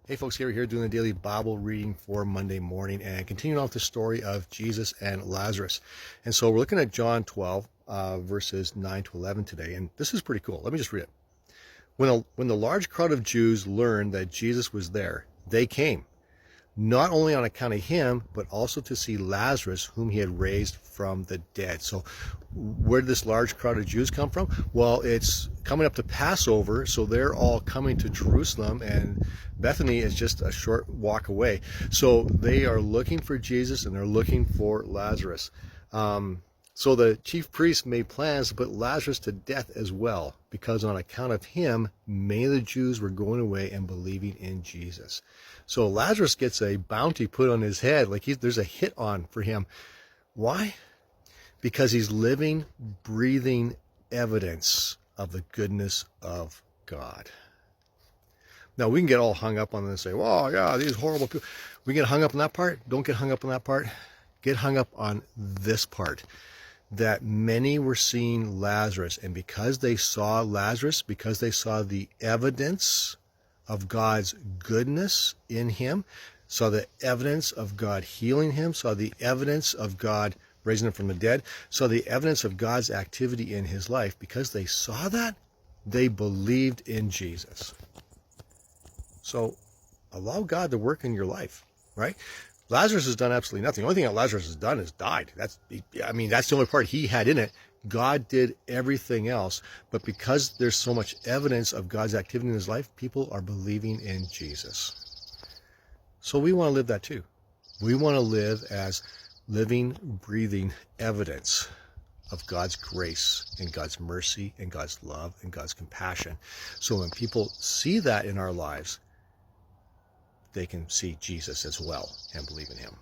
Hey folks, Gary here doing the daily Bible reading for Monday morning and continuing off the story of Jesus and Lazarus. And so we're looking at John 12, verses 9 to 11 today. And this is pretty cool. Let me just read it. When the large crowd of Jews learned that Jesus was there, they came, not only on account of him, but also to see Lazarus, whom he had raised from the dead. So where did this large crowd of Jews come from? Well, it's coming up to Passover, so they're all coming to Jerusalem, and Bethany is just a short walk away. So they are looking for Jesus, and they're looking for Lazarus. So the chief priests made plans to put Lazarus to death as well, because on account of him, many of the Jews were going away and believing in Jesus. So Lazarus gets a bounty put on his head, like there's a hit on for him. Why? Because he's living, breathing evidence of the goodness of God. Now, we can get all hung up on this and say, well, yeah, these horrible people. We get hung up on that part. Don't get hung up on that part. Get hung up on this part, that many were seeing Lazarus, and because they saw Lazarus, because they saw the evidence of God's goodness in him, saw the evidence of God healing him, saw the evidence of God raising him from the dead, saw the evidence of God's activity in his life, because they saw that, they believed in Jesus. So allow God to work in your life, right? Lazarus has done absolutely nothing. The only thing that Lazarus has done is died. That's the only part he had in it. God did everything else. But because there's so much evidence of God's activity in his life, people are believing in Jesus. So we want to live that too. We want to live as living, breathing evidence of God's grace and God's mercy and God's love and God's compassion. So when people see that in our lives, they can see Jesus as well and believe in him.